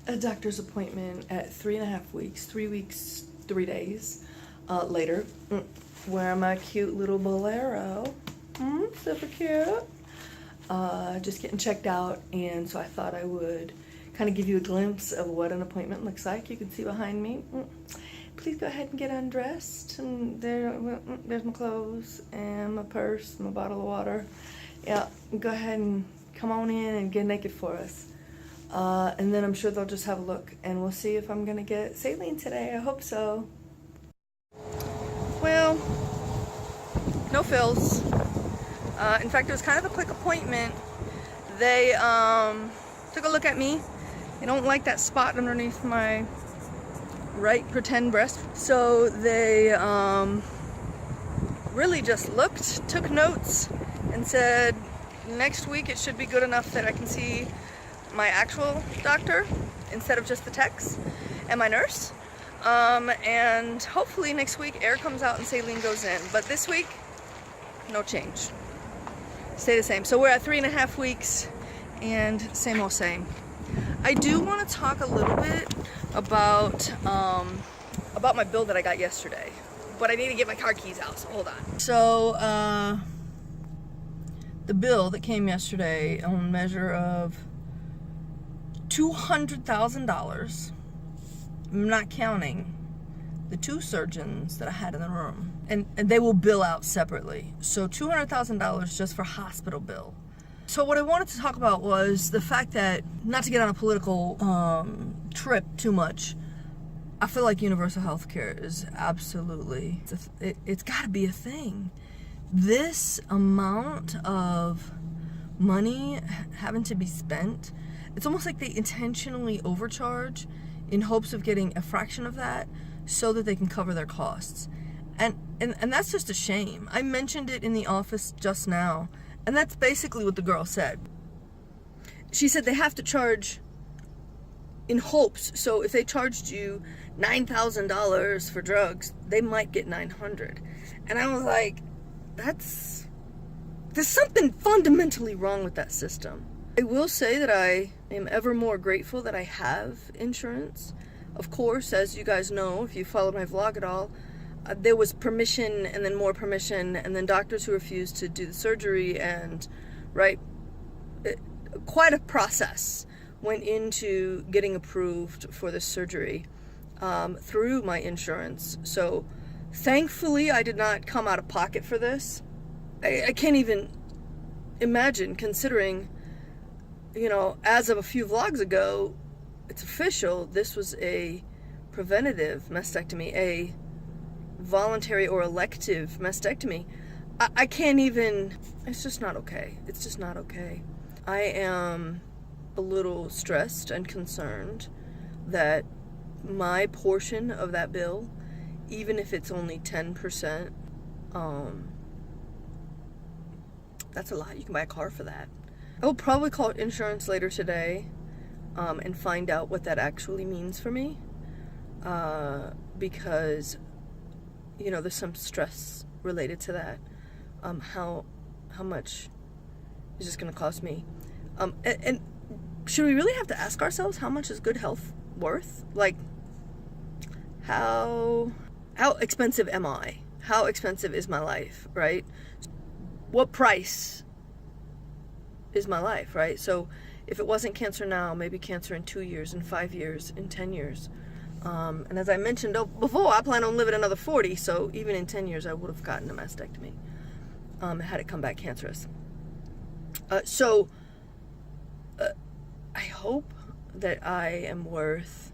a doctor's appointment at 3.5 weeks, 3 weeks, 3 days later, wearing my cute little bolero. Super cute. Just getting checked out, and so I thought I would kind of give you a glimpse of what an appointment looks like. You can see behind me. Please go ahead and get undressed. And there's my clothes and my purse, my bottle of water. Yeah, go ahead and come on in and get naked for us. And then I'm sure they'll just have a look, and we'll see if I'm gonna get saline today. I hope so. Well, no fills. In fact, it was kind of a quick appointment. They took a look at me. They don't like that spot underneath my right pretend breast. So they really just looked, took notes, and said next week it should be good enough that I can see my actual doctor instead of just the techs and my nurse. And hopefully next week air comes out and saline goes in. But this week, no change. Stay the same. So we're at 3.5 weeks and same old same. I do want to talk a little bit about my bill that I got yesterday, but I need to get my car keys out, so hold on. So the bill that came yesterday on measure of $200,000. I'm not counting the 2 surgeons that I had in the room, and they will bill out separately. So $200,000 just for hospital bill. So what I wanted to talk about was the fact that, not to get on a political trip too much, I feel like universal health care is absolutely, it's got to be a thing. This amount of money having to be spent, it's almost like they intentionally overcharge in hopes of getting a fraction of that so that they can cover their costs. And that's just a shame. I mentioned it in the office just now, and that's basically what the girl said. She said they have to charge in hopes. So if they charged you $9,000 for drugs, they might get $900. And I was like, there's something fundamentally wrong with that system. I will say that I am ever more grateful that I have insurance. Of course, as you guys know, if you followed my vlog at all, there was permission and then more permission, and then doctors who refused to do the surgery, and quite a process went into getting approved for the surgery through my insurance. So thankfully I did not come out of pocket for this. I can't even imagine, considering, you know, as of a few vlogs ago, it's official, this was a preventative mastectomy, a voluntary or elective mastectomy. I can't even, it's just not okay. It's just not okay. I am a little stressed and concerned that my portion of that bill, even if it's only 10%, that's a lot. You can buy a car for that. I will probably call insurance later today and find out what that actually means for me, because, you know, there's some stress related to that. How much is this going to cost me? And should we really have to ask ourselves, how much is good health worth? Like, how expensive am I? How expensive is my life, right? What price is my life, right? So if it wasn't cancer now, maybe cancer in 2 years, in 5 years, in 10 years. And as I mentioned before, I plan on living another 40, so even in 10 years I would have gotten a mastectomy had it come back cancerous. I hope that I am worth,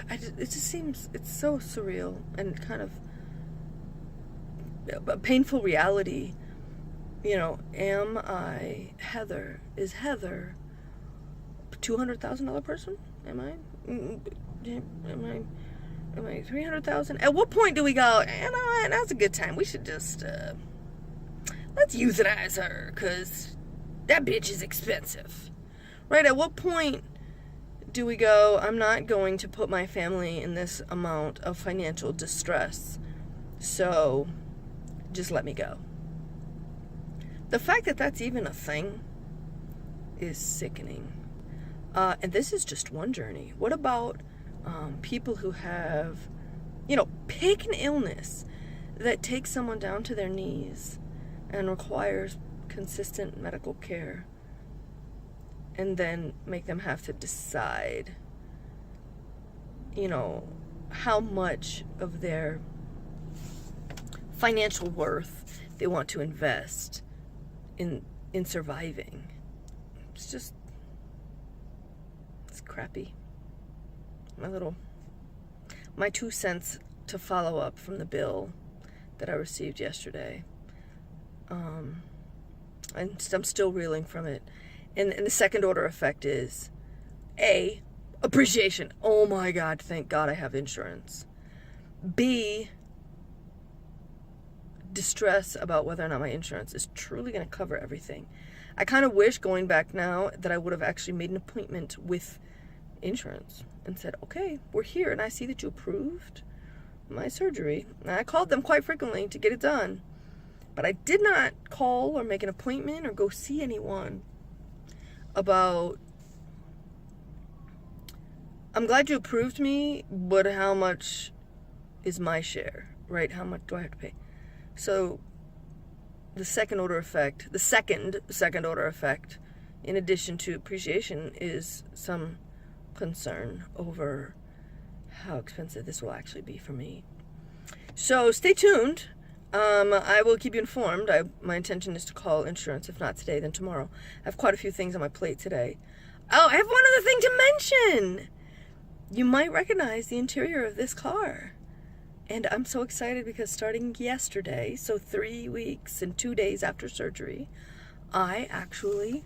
it just seems, it's so surreal and kind of a painful reality. You know, am I Heather? Is Heather a $200,000 person? Am I 300,000? At what point do we go, you know what, that's a good time, we should just let's euthanize her, because that bitch is expensive, right? At what point do we go, I'm not going to put my family in this amount of financial distress, so just let me go? The fact that that's even a thing is sickening. And this is just one journey. What about people who have, pick an illness that takes someone down to their knees and requires consistent medical care, and then make them have to decide, how much of their financial worth they want to invest in surviving. It's crappy. My 2 cents to follow up from the bill that I received yesterday. And I'm still reeling from it. And the second order effect is A, appreciation. Oh my God, thank God I have insurance. B, distress about whether or not my insurance is truly going to cover everything. I kind of wish, going back now, that I would have actually made an appointment with insurance and said, okay, we're here and I see that you approved my surgery. And I called them quite frequently to get it done, but I did not call or make an appointment or go see anyone about, I'm glad you approved me, but how much is my share, right? How much do I have to pay? So the second order effect, in addition to appreciation, is some concern over how expensive this will actually be for me. So stay tuned. I will keep you informed. My intention is to call insurance, if not today, then tomorrow. I have quite a few things on my plate today. Oh, I have one other thing to mention. You might recognize the interior of this car. And I'm so excited because starting yesterday, so 3 weeks and 2 days after surgery, I actually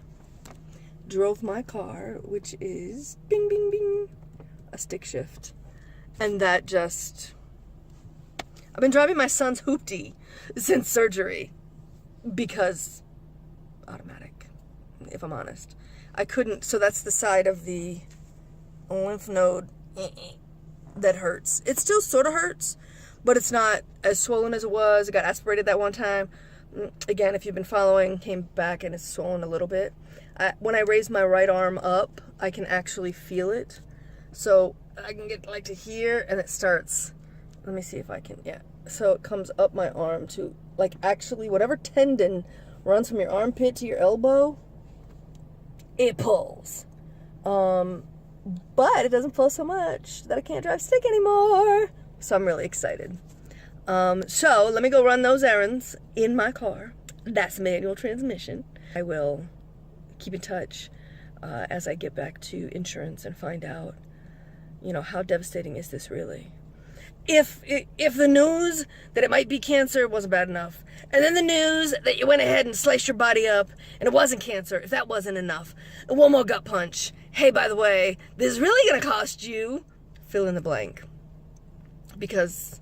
drove my car, which is bing, bing, bing, a stick shift. And that just, I've been driving my son's hoopty since surgery because automatic, if I'm honest. I couldn't, so that's the side of the lymph node that hurts. It still sort of hurts, but it's not as swollen as it was. It got aspirated that one time. Again, if you've been following, came back and it's swollen a little bit. When I raise my right arm up, I can actually feel it. So I can get like to here and it starts, let me see if I can, yeah. So it comes up my arm to like actually whatever tendon runs from your armpit to your elbow, it pulls. But it doesn't pull so much that I can't drive stick anymore. So I'm really excited. So let me go run those errands in my car. That's manual transmission. I will keep in touch as I get back to insurance and find out, how devastating is this really? If the news that it might be cancer wasn't bad enough, and then the news that you went ahead and sliced your body up and it wasn't cancer, if that wasn't enough, and one more gut punch. Hey, by the way, this is really going to cost you, fill in the blank. Because,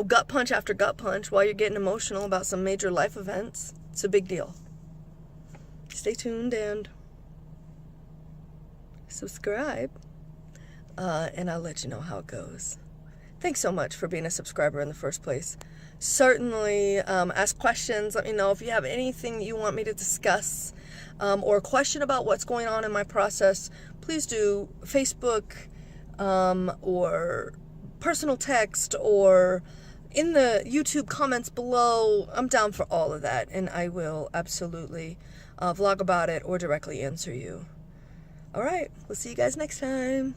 gut punch after gut punch while you're getting emotional about some major life events, it's a big deal. Stay tuned and subscribe, and I'll let you know how it goes. Thanks so much for being a subscriber in the first place. Certainly ask questions. Let me know if you have anything that you want me to discuss or a question about what's going on in my process. Please do Facebook or personal text or in the YouTube comments below. I'm down for all of that, and I will absolutely vlog about it or directly answer you. All right, we'll see you guys next time.